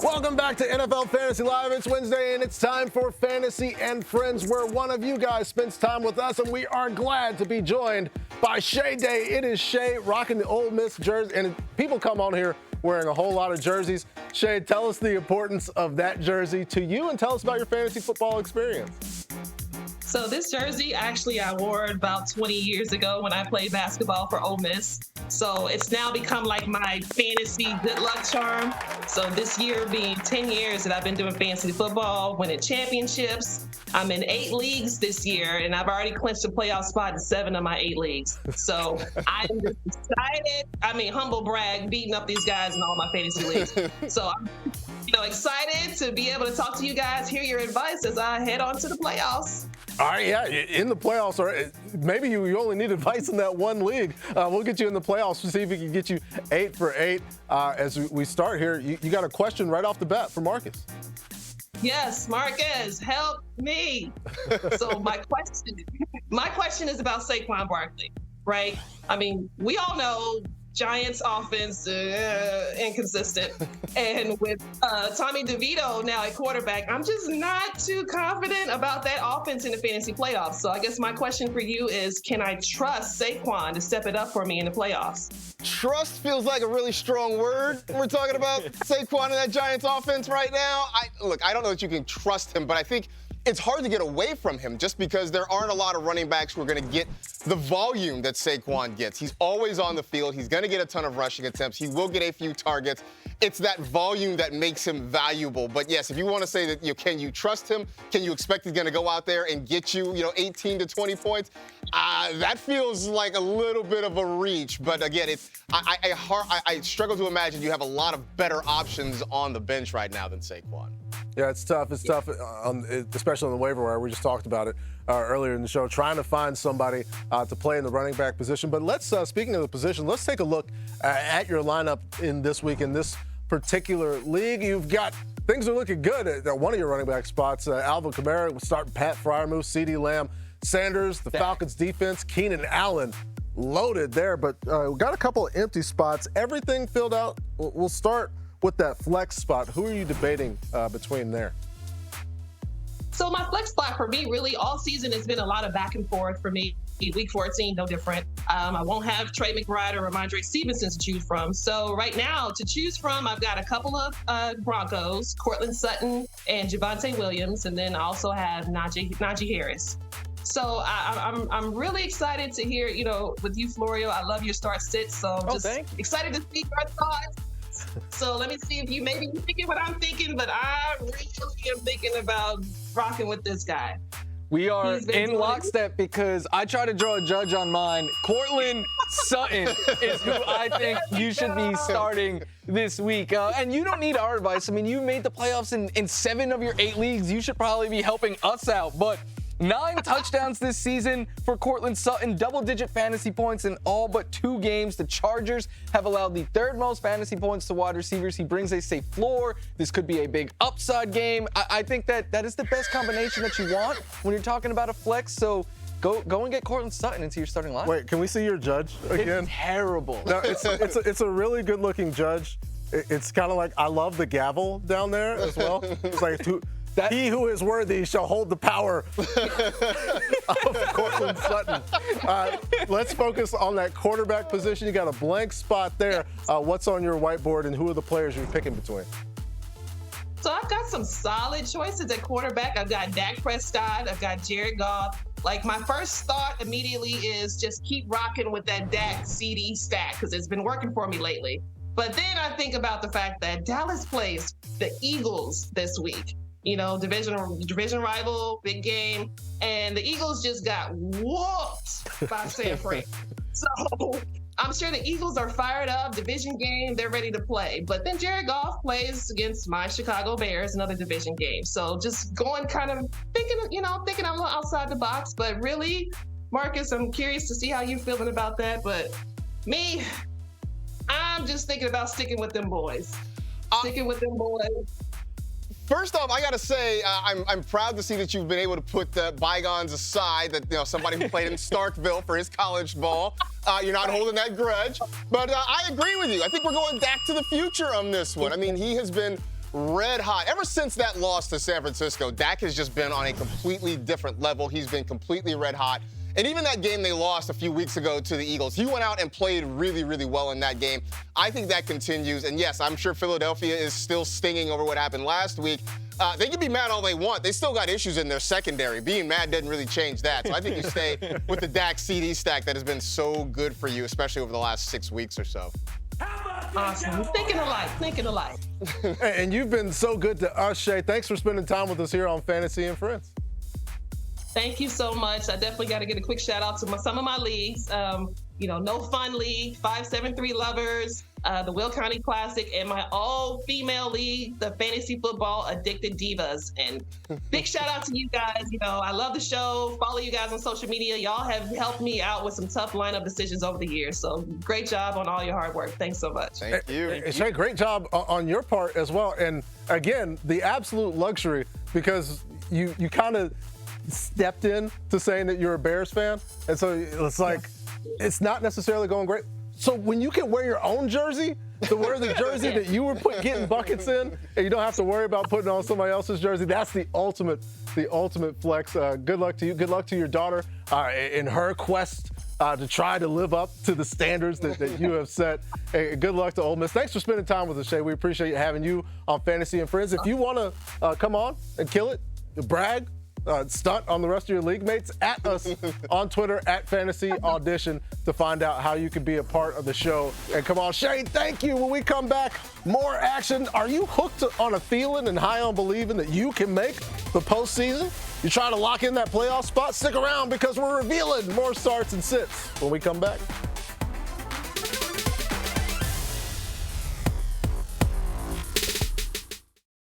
Welcome back to NFL Fantasy Live. It's Wednesday, and it's time for Fantasy and Friends, where one of you guys spends time with us, and we are glad to be joined by Shay Day. It is Shay rocking the Ole Miss jersey, and people come on here wearing a whole lot of jerseys. Shay, tell us the importance of that jersey to you, and tell us about your fantasy football experience. So this jersey, actually, I wore it about 20 years ago when I played basketball for Ole Miss. So it's now become like my fantasy good luck charm. So this year being 10 years that I've been doing fantasy football, winning championships. I'm in 8 leagues this year, and I've already clinched a playoff spot in 7 of my 8 leagues. So I'm just excited. I mean, humble brag, beating up these guys in all my fantasy leagues. So I'm excited to be able to talk to you guys, hear your advice as I head on to the playoffs. All right, yeah, in the playoffs, or maybe you only need advice in that one league. We'll get you in the playoffs to see if we can get you 8 for 8. As we start here, you got a question right off the bat for Marcus. Yes, Marcus, help me. So my question is about Saquon Barkley, right? I mean, we all know Giants offense inconsistent, and with Tommy DeVito now at quarterback, I'm just not too confident about that offense in the fantasy playoffs. So I guess my question for you is, can I trust Saquon to step it up for me in the playoffs? Trust feels like a really strong word. We're talking about Saquon and that Giants offense right now. I don't know that you can trust him, but I think it's hard to get away from him just because there aren't a lot of running backs who are going to get the volume that Saquon gets. He's always on the field. He's going to get a ton of rushing attempts. He will get a few targets. It's that volume that makes him valuable. But yes, if you want to say that, can you trust him? Can you expect he's going to go out there and get you, 18 to 20 points? That feels like a little bit of a reach. But again, I struggle to imagine you have a lot of better options on the bench right now than Saquon. Yeah, it's tough. It's tough, especially on the waiver wire. We just talked about it earlier in the show, trying to find somebody to play in the running back position. But let's, speaking of the position, let's take a look at your lineup in this week in this particular league. Things are looking good at one of your running back spots. Alvin Kamara starting Pat Freiermuth, CeeDee Lamb, Sanders, the Falcons defense, Keenan Allen loaded there. But we got a couple of empty spots. Everything filled out. We'll start with that flex spot. Who are you debating between there? So my flex spot for me, really, all season has been a lot of back and forth for me. Week 14, no different. I won't have Trey McBride or Ramondre Stevenson to choose from. So right now, to choose from, I've got a couple of Broncos, Cortland Sutton and Javonte Williams, and then I also have Najee Harris. So I'm really excited to hear, with you, Florio, I love your start-sit, so just excited to see your thoughts. So let me see if you're thinking what I'm thinking, but I really am thinking about rocking with this guy. We are in lockstep because I try to draw a judge on mine. Cortland Sutton is who I think you should be starting this week. And you don't need our advice. I mean, you made the playoffs in 7 of your 8 leagues. You should probably be helping us out. But 9 touchdowns this season for Cortland Sutton, double-digit fantasy points in all but 2 games. The Chargers have allowed the 3rd most fantasy points to wide receivers. He brings a safe floor. This could be a big upside game. I think that is the best combination that you want when you're talking about a flex. So go and get Cortland Sutton into your starting lineup. Wait, can we see your judge again? It's terrible. No, it's a really good-looking judge. It's kind of like, I love the gavel down there as well. It's like he who is worthy shall hold the power of Cortland Sutton. Let's focus on that quarterback position. You got a blank spot there. What's on your whiteboard, and who are the players you're picking between? So I've got some solid choices at quarterback. I've got Dak Prescott. I've got Jared Goff. Like, my first thought immediately is just keep rocking with that Dak CD stack because it's been working for me lately. But then I think about the fact that Dallas plays the Eagles this week. Division rival, big game. And the Eagles just got whooped by San Fran. So I'm sure the Eagles are fired up, division game, they're ready to play. But then Jared Goff plays against my Chicago Bears, another division game. So just going kind of thinking I'm a little outside the box. But really, Marcus, I'm curious to see how you're feeling about that. But me, I'm just thinking about sticking with them boys. First off, I got to say, I'm proud to see that you've been able to put the bygones aside, that somebody who played in Starkville for his college ball. You're not holding that grudge. But I agree with you. I think we're going back to the future on this one. I mean, he has been red hot. Ever since that loss to San Francisco, Dak has just been on a completely different level. He's been completely red hot. And even that game they lost a few weeks ago to the Eagles, he went out and played really, really well in that game. I think that continues. And yes, I'm sure Philadelphia is still stinging over what happened last week. They can be mad all they want. They still got issues in their secondary. Being mad didn't really change that. So I think you stay with the Dak CD stack that has been so good for you, especially over the last 6 weeks or so. Awesome. Thinking alike. And you've been so good to us, Shay. Thanks for spending time with us here on Fantasy and Friends. Thank you so much. I definitely got to get a quick shout out to some of my leagues. No Fun League, 573 Lovers, the Will County Classic, and my all-female league, the Fantasy Football Addicted Divas. And big shout out to you guys. I love the show. Follow you guys on social media. Y'all have helped me out with some tough lineup decisions over the years. So great job on all your hard work. Thanks so much. Thank you. Shay, great job on your part as well. And again, the absolute luxury, because you kind of stepped in to saying that you're a Bears fan. And so it's like, it's not necessarily going great. So when you can wear your own jersey, to wear the jersey that you were getting buckets in, and you don't have to worry about putting on somebody else's jersey, that's the ultimate flex. Good luck to you. Good luck to your daughter in her quest to try to live up to the standards that you have set. Hey, good luck to Ole Miss. Thanks for spending time with us, Shay. We appreciate having you on Fantasy and Friends. If you want to come on and kill it, brag, stunt on the rest of your league mates, at us on Twitter at Fantasy Audition to find out how you can be a part of the show. And come on, Shay, thank you. When we come back, more action. Are you hooked on a feeling and high on believing that you can make the postseason? You trying to lock in that playoff spot? Stick around, because we're revealing more starts and sits when we come back.